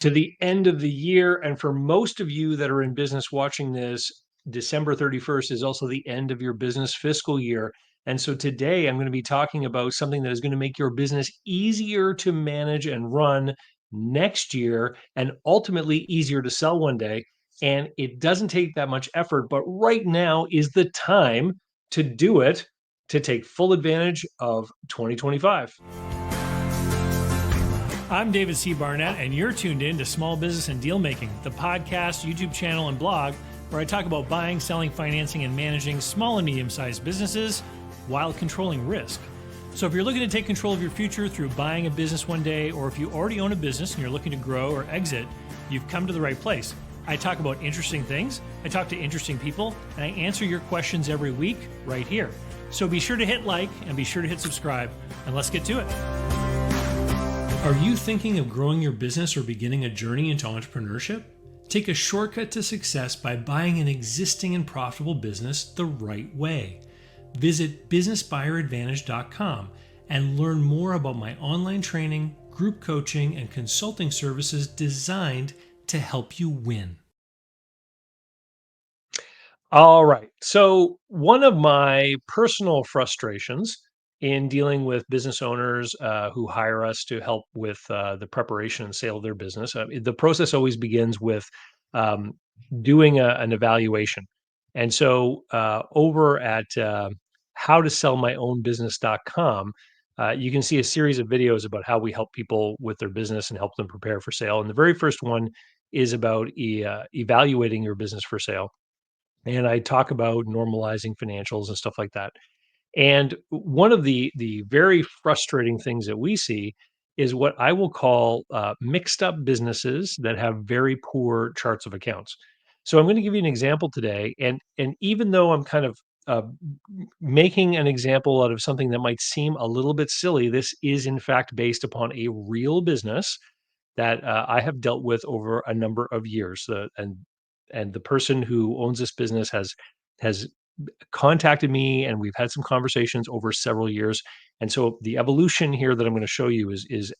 to the end of the year. And for most of you that are in business watching this, December 31st is also the end of your business fiscal year. And so today I'm going to be talking about something that is going to make your business easier to manage and run next year and ultimately easier to sell one day. And it doesn't take that much effort, but right now is the time to do it to take full advantage of 2025. I'm David C. Barnett, and you're tuned in to Small Business and Deal Making, the podcast, YouTube channel, and blog where I talk about buying, selling, financing, and managing small and medium-sized businesses while controlling risk. So if you're looking to take control of your future through buying a business one day, or if you already own a business and you're looking to grow or exit, you've come to the right place. I talk about interesting things, I talk to interesting people, and I answer your questions every week right here. So be sure to hit like and be sure to hit subscribe, and let's get to it. Are you thinking of growing your business or beginning a journey into entrepreneurship? Take a shortcut to success by buying an existing and profitable business the right way. Visit businessbuyeradvantage.com and learn more about my online training, group coaching, and consulting services designed to help you win. All right. So, one of my personal frustrations in dealing with business owners who hire us to help with the preparation and sale of their business, the process always begins with um, doing an evaluation. And so, over at howtosellmyownbusiness.com, you can see a series of videos about how we help people with their business and help them prepare for sale. And the very first one is about evaluating your business for sale, and I talk about normalizing financials and stuff like that. And one of the very frustrating things that we see is what I will call mixed up businesses that have very poor charts of accounts. So I'm going to give you an example today, and even though I'm kind of making an example out of something that might seem a little bit silly, this is in fact based upon a real business that I have dealt with over a number of years. And the person who owns this business has contacted me, and we've had some conversations over several years. And so the evolution here that I'm going to show you is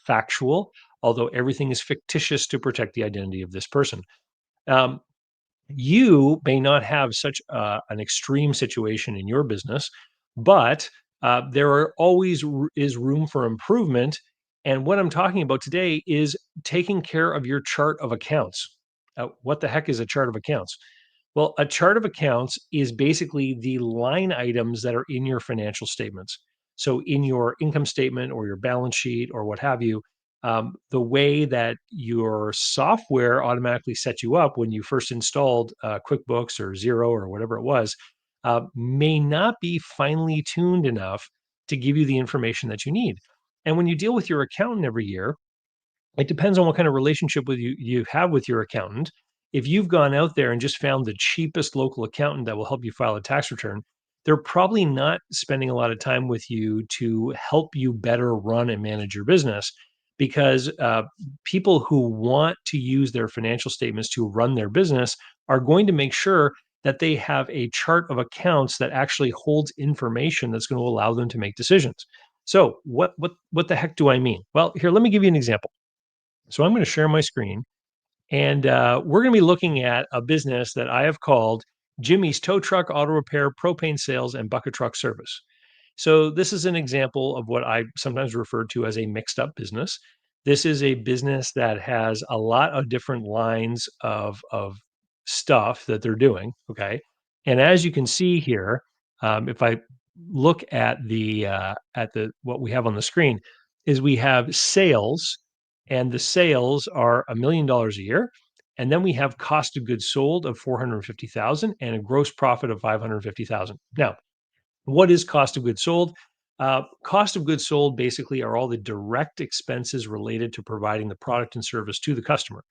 factual, although everything is fictitious to protect the identity of this person. Um, you may not have such an extreme situation in your business, but there are always is room for improvement. And what I'm talking about today is taking care of your chart of accounts. What the heck is a chart of accounts? Well, a chart of accounts is basically the line items that are in your financial statements. So, in your income statement or your balance sheet or what have you, the way that your software automatically set you up when you first installed QuickBooks or Zero or whatever it was may not be finely tuned enough to give you the information that you need. And when you deal with your accountant every year, it depends on what kind of relationship with you have with your accountant. If you've gone out there and just found the cheapest local accountant that will help you file a tax return, they're probably not spending a lot of time with you to help you better run and manage your business, because people who want to use their financial statements to run their business are going to make sure that they have a chart of accounts that actually holds information that's going to allow them to make decisions. So what the heck do I mean? Well, here, let me give you an example. So I'm going to share my screen, and we're going to be looking at a business that I have called Jimmy's Tow Truck Auto Repair, Propane Sales, and Bucket Truck Service. So this is an example of what I sometimes refer to as a mixed up business. This is a business that has a lot of different lines of stuff that they're doing. Okay, and as you can see here, if I look at the what we have on the screen, is we have sales, and the sales are $1 million a year. And then we have cost of goods sold of 450,000 and a gross profit of 550,000. Now, what is cost of goods sold? Cost of goods sold basically are all the direct expenses related to providing the product and service to the customer.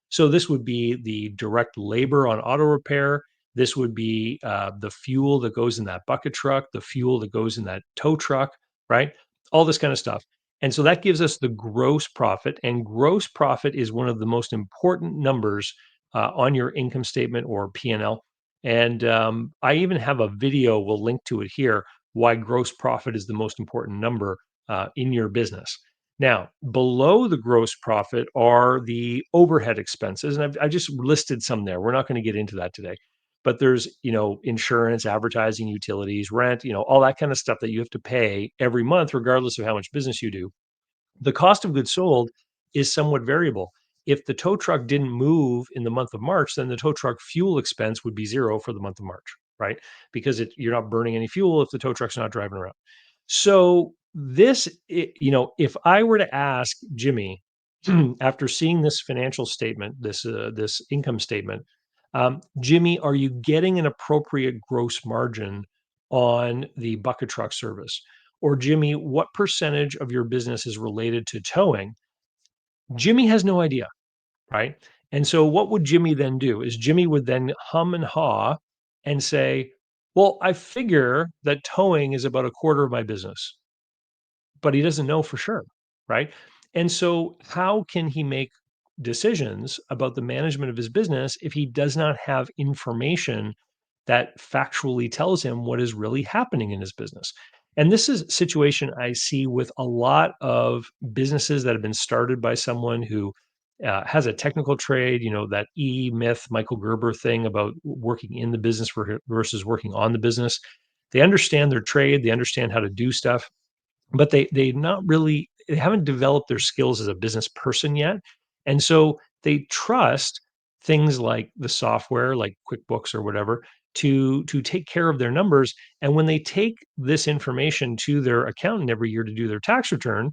So this would be the direct labor on auto repair. This would be the fuel that goes in that bucket truck, the fuel that goes in that tow truck, right? All this kind of stuff. And so that gives us the gross profit. And gross profit is one of the most important numbers on your income statement or P&L. And I even have a video, we'll link to it here, why gross profit is the most important number in your business. Now, below the gross profit are the overhead expenses, and I just listed some there. We're not going to get into that today, but there's insurance, advertising, utilities, rent, all that kind of stuff that you have to pay every month, regardless of how much business you do. The cost of goods sold is somewhat variable. If the tow truck didn't move in the month of March, then the tow truck fuel expense would be zero for the month of March, right? Because you're not burning any fuel if the tow truck's not driving around. So if I were to ask Jimmy after seeing this financial statement, this income statement, Jimmy, are you getting an appropriate gross margin on the bucket truck service? Or Jimmy, what percentage of your business is related to towing? Jimmy has no idea, right? And so what would Jimmy then do is Jimmy would then hum and haw and say, well, I figure that towing is about a quarter of my business, but he doesn't know for sure, right? And so how can he make decisions about the management of his business if he does not have information that factually tells him what is really happening in his business? And this is a situation I see with a lot of businesses that have been started by someone who has a technical trade, that myth, Michael Gerber thing about working in the business versus working on the business. They understand their trade, they understand how to do stuff, but they haven't developed their skills as a business person yet. And so they trust things like the software, like QuickBooks or whatever, to take care of their numbers. And when they take this information to their accountant every year to do their tax return,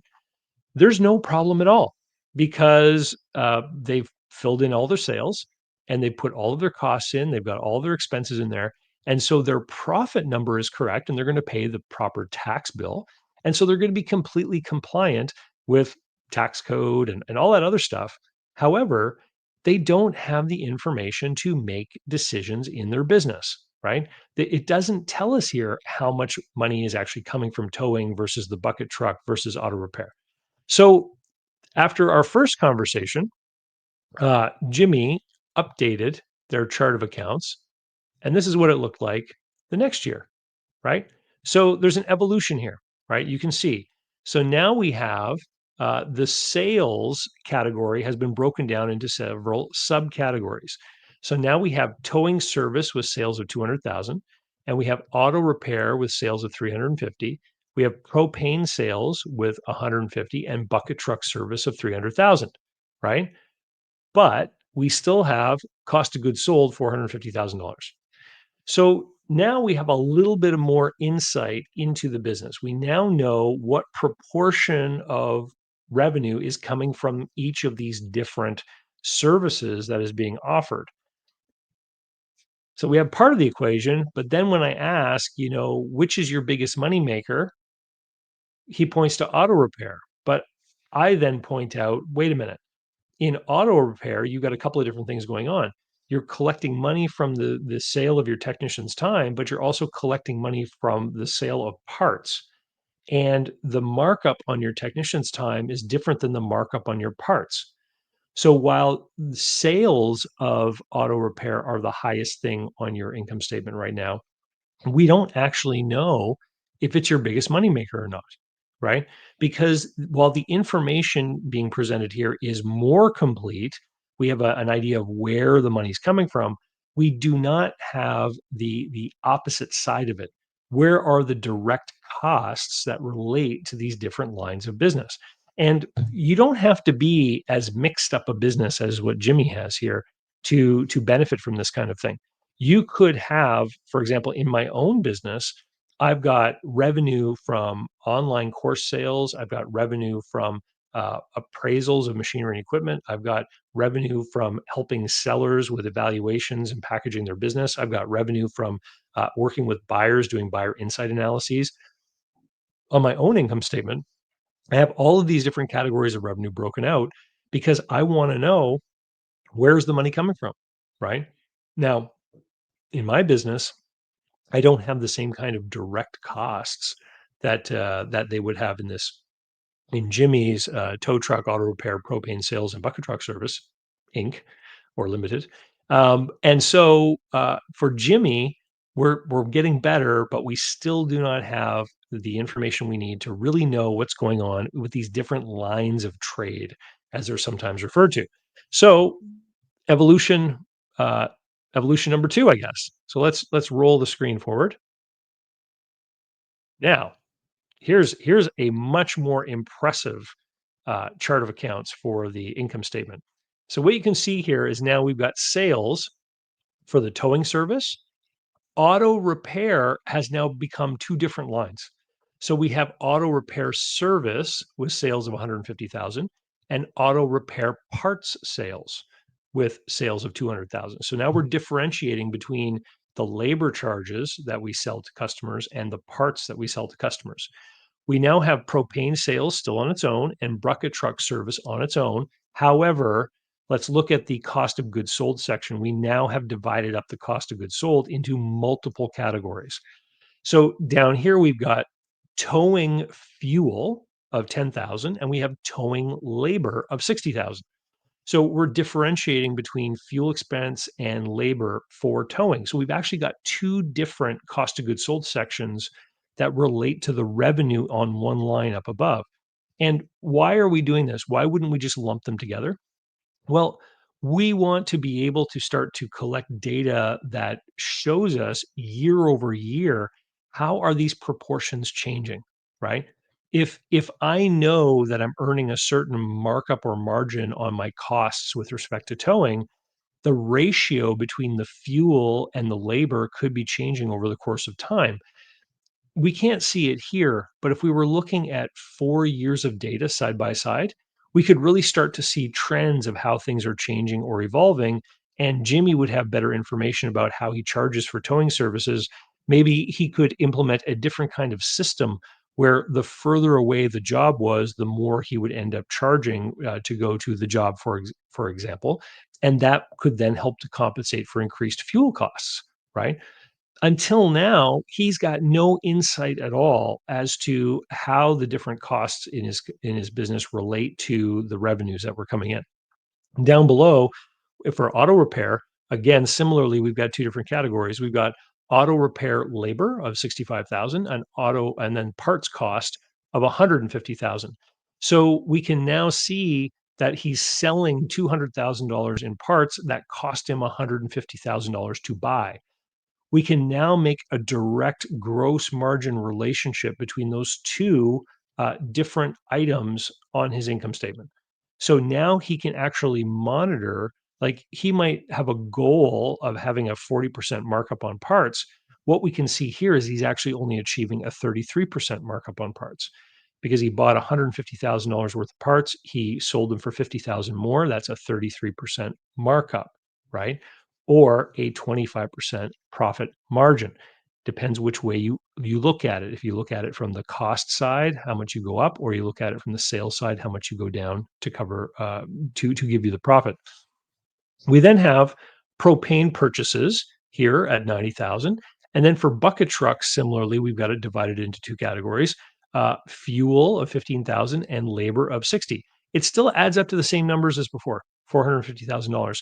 there's no problem at all because they've filled in all their sales and they put all of their costs in. They've got all their expenses in there. And so their profit number is correct and they're going to pay the proper tax bill. And so they're going to be completely compliant with tax code and all that other stuff. However, they don't have the information to make decisions in their business, right? It doesn't tell us here how much money is actually coming from towing versus the bucket truck versus auto repair. So after our first conversation, Jimmy updated their chart of accounts, and this is what it looked like the next year, right? So there's an evolution here, right? You can see. So now we have the sales category has been broken down into several subcategories. So now we have towing service with sales of 200,000, and we have auto repair with sales of 350. We have propane sales with 150 and bucket truck service of 300,000, right? But we still have cost of goods sold $450,000. So now we have a little bit of more insight into the business. We now know what proportion of revenue is coming from each of these different services that is being offered. So we have part of the equation, but then when I ask, which is your biggest money maker, he points to auto repair. But I then point out, wait a minute, in auto repair, you've got a couple of different things going on. You're collecting money from the sale of your technician's time, but you're also collecting money from the sale of parts. And the markup on your technician's time is different than the markup on your parts. So while sales of auto repair are the highest thing on your income statement right now, we don't actually know if it's your biggest moneymaker or not, right? Because while the information being presented here is more complete, we have an idea of where the money's coming from. We do not have the opposite side of it. Where are the direct costs that relate to these different lines of business? And you don't have to be as mixed up a business as what Jimmy has here to benefit from this kind of thing. You could have, for example, in my own business, I've got revenue from online course sales. I've got revenue from appraisals of machinery and equipment. I've got revenue from helping sellers with evaluations and packaging their business. I've got revenue from working with buyers, doing buyer insight analyses. On my own income statement, I have all of these different categories of revenue broken out because I want to know where's the money coming from, right? Now, in my business, I don't have the same kind of direct costs that they would have in Jimmy's tow truck, auto repair, propane sales, and bucket truck service, Inc. or Limited. And so for Jimmy, we're getting better, but we still do not have the information we need to really know what's going on with these different lines of trade, as they're sometimes referred to. So, evolution, uh, evolution number two, I guess. So let's roll the screen forward. Now, here's a much more impressive chart of accounts for the income statement. So what you can see here is now we've got sales for the towing service. Auto repair has now become two different lines. So we have auto repair service with sales of 150,000 and auto repair parts sales with sales of 200,000. So now we're differentiating between the labor charges that we sell to customers and the parts that we sell to customers. We now have propane sales still on its own and bucket truck service on its own. However, let's look at the cost of goods sold section. We now have divided up the cost of goods sold into multiple categories. So down here, we've got towing fuel of 10,000 and we have towing labor of 60,000. So we're differentiating between fuel expense and labor for towing. So we've actually got two different cost of goods sold sections that relate to the revenue on one line up above. And why are we doing this? Why wouldn't we just lump them together? Well, we want to be able to start to collect data that shows us year over year, how are these proportions changing, right? If I know that I'm earning a certain markup or margin on my costs with respect to towing, the ratio between the fuel and the labor could be changing over the course of time. We can't see it here, but if we were looking at 4 years of data side by side, we could really start to see trends of how things are changing or evolving, and Jimmy would have better information about how he charges for towing services. Maybe he could implement a different kind of system where the further away the job was, the more he would end up charging to go to the job, for example, and that could then help to compensate for increased fuel costs, right? Until now, he's got no insight at all as to how the different costs in his business relate to the revenues that were coming in. Down below, if for auto repair, again, similarly, we've got two different categories. We've got auto repair labor of 65,000 and auto and then parts cost of 150,000. So we can now see that he's selling $200,000 in parts that cost him $150,000 to buy. We can now make a direct gross margin relationship between those two different items on his income statement. So now he can actually monitor, like he might have a goal of having a 40% markup on parts. What we can see here is he's actually only achieving a 33% markup on parts because he bought $150,000 worth of parts. He sold them for 50,000 more. That's a 33% markup, right? Or a 25% profit margin. Depends which way you look at it. If you look at it from the cost side, how much you go up, or you look at it from the sales side, how much you go down to cover to give you the profit. We then have propane purchases here at 90,000. And then for bucket trucks, similarly, we've got it divided into two categories, fuel of 15,000 and labor of 60. It still adds up to the same numbers as before, $450,000.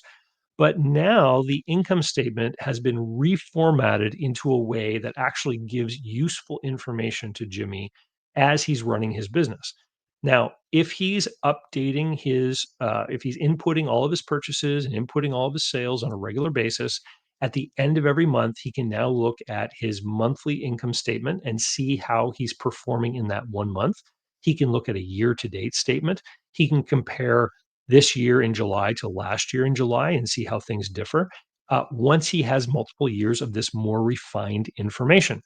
But now the income statement has been reformatted into a way that actually gives useful information to Jimmy as he's running his business. Now, if he's updating if he's inputting all of his purchases and inputting all of his sales on a regular basis, at the end of every month, he can now look at his monthly income statement and see how he's performing in that one month. He can look at a year to date statement. He can compare this year in July to last year in July and see how things differ once he has multiple years of this more refined information.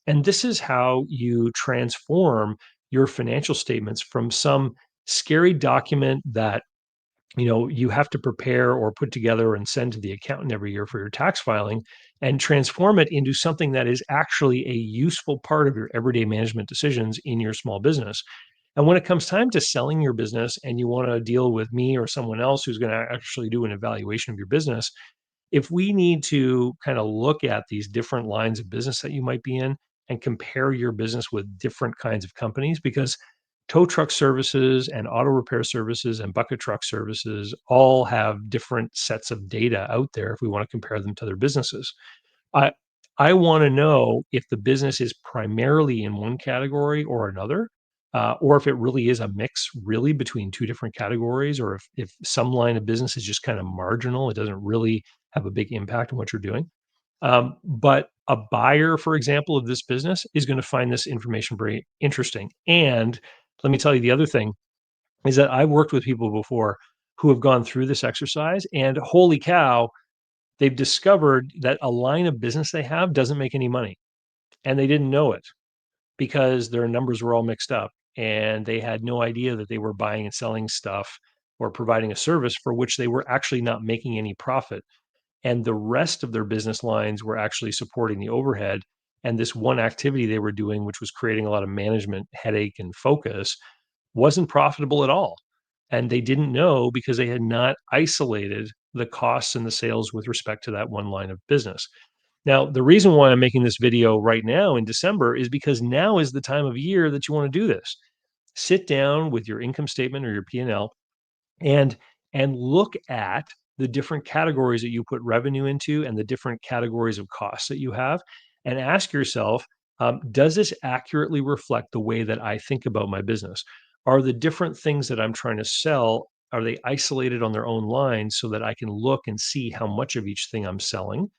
And this is how you transform your financial statements from some scary document that you have to prepare or put together and send to the accountant every year for your tax filing and transform it into something that is actually a useful part of your everyday management decisions in your small business. And when it comes time to selling your business and you want to deal with me or someone else who's going to actually do an evaluation of your business, if we need to kind of look at these different lines of business that you might be in and compare your business with different kinds of companies, because tow truck services and auto repair services and bucket truck services all have different sets of data out there if we want to compare them to their businesses. I I want to know if the business is primarily in one category or another, or if it really is a mix really between two different categories, or if some line of business is just kind of marginal. It doesn't really have a big impact on what you're doing. But a buyer, for example, of this business is going to find this information very interesting. And let me tell you the other thing is that I've worked with people before who have gone through this exercise, and holy cow, they've discovered that a line of business they have doesn't make any money. And they didn't know it because their numbers were all mixed up and they had no idea that they were buying and selling stuff or providing a service for which they were actually not making any profit. And the rest of their business lines were actually supporting the overhead. And this one activity they were doing, which was creating a lot of management headache and focus, wasn't profitable at all. And they didn't know because they had not isolated the costs and the sales with respect to that one line of business. Now, the reason why I'm making this video right now in December is because now is the time of year that you want to do this. Sit down with your income statement or your P&L and look at the different categories that you put revenue into and the different categories of costs that you have, and ask yourself, does this accurately reflect the way that I think about my business? Are the different things that I'm trying to sell, are they isolated on their own lines so that I can look and see how much of each thing I'm selling?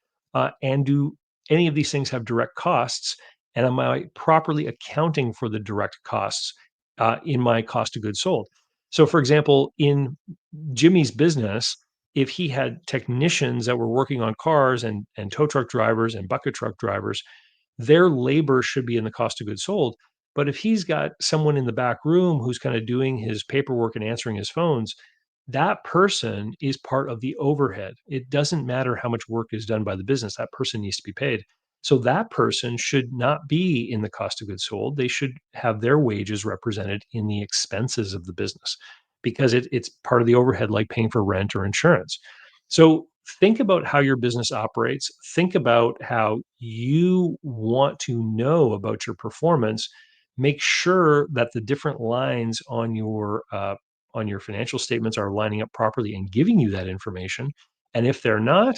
And do any of these things have direct costs? And am I properly accounting for the direct costs in my cost of goods sold? So, for example, in Jimmy's business, if he had technicians that were working on cars and tow truck drivers and bucket truck drivers, their labor should be in the cost of goods sold. But if he's got someone in the back room who's kind of doing his paperwork and answering his phones, that person is part of the overhead. It doesn't matter how much work is done by the business, that person needs to be paid. So that person should not be in the cost of goods sold. They should have their wages represented in the expenses of the business because it's part of the overhead, like paying for rent or insurance. So think about how your business operates. Think about how you want to know about your performance. Make sure that the different lines on your financial statements are lining up properly and giving you that information. And if they're not,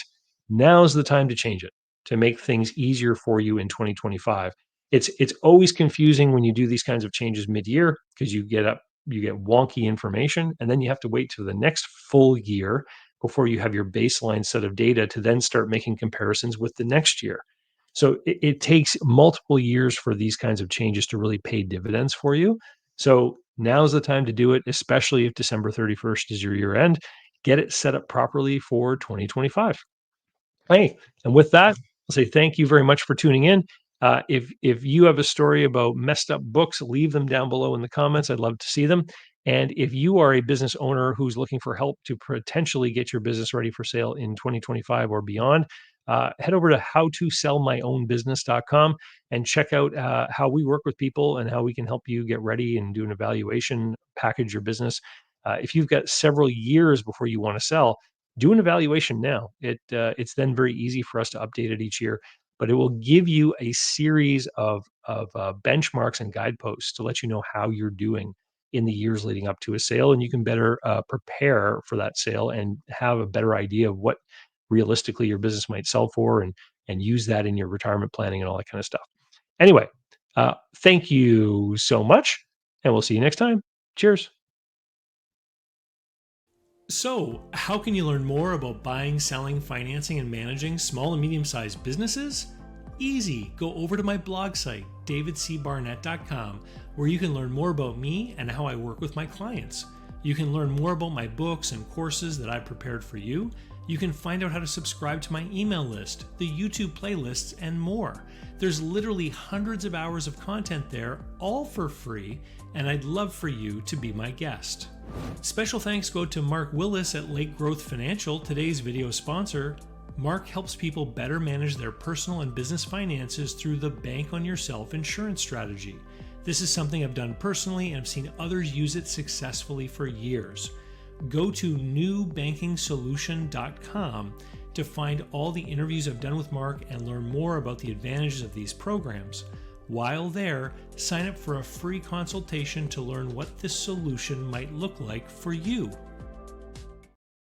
now's the time to change it to make things easier for you in 2025. It's always confusing when you do these kinds of changes mid-year because you get wonky information and then you have to wait to the next full year before you have your baseline set of data to then start making comparisons with the next year. So it takes multiple years for these kinds of changes to really pay dividends for you. So now's the time to do it, especially if December 31st is your year end. Get it set up properly for 2025. Hey, and with that, I'll say thank you very much for tuning in. If you have a story about messed up books, leave them down below in the comments. I'd love to see them. And if you are a business owner who's looking for help to potentially get your business ready for sale in 2025 or beyond, head over to howtosellmyownbusiness.com and check out how we work with people and how we can help you get ready and do an evaluation, package your business. If you've got several years before you want to sell, do an evaluation now. It's then very easy for us to update it each year, but it will give you a series of benchmarks and guideposts to let you know how you're doing in the years leading up to a sale, and you can better prepare for that sale and have a better idea of what realistically your business might sell for, and use that in your retirement planning and all that kind of stuff. Anyway, thank you so much, and we'll see you next time. Cheers. So, how can you learn more about buying, selling, financing, and managing small and medium sized businesses? Easy. Go over to my blog site, davidcbarnett.com, where you can learn more about me and how I work with my clients. You can learn more about my books and courses that I've prepared for you. You can find out how to subscribe to my email list, the YouTube playlists, and more. There's literally hundreds of hours of content there, all for free, and I'd love for you to be my guest. Special thanks go to Mark Willis at Lake Growth Financial, today's video sponsor. Mark helps people better manage their personal and business finances through the Bank on Yourself insurance strategy. This is something I've done personally and I've seen others use it successfully for years. Go to newbankingsolution.com to find all the interviews I've done with Mark and learn more about the advantages of these programs. While there, sign up for a free consultation to learn what this solution might look like for you.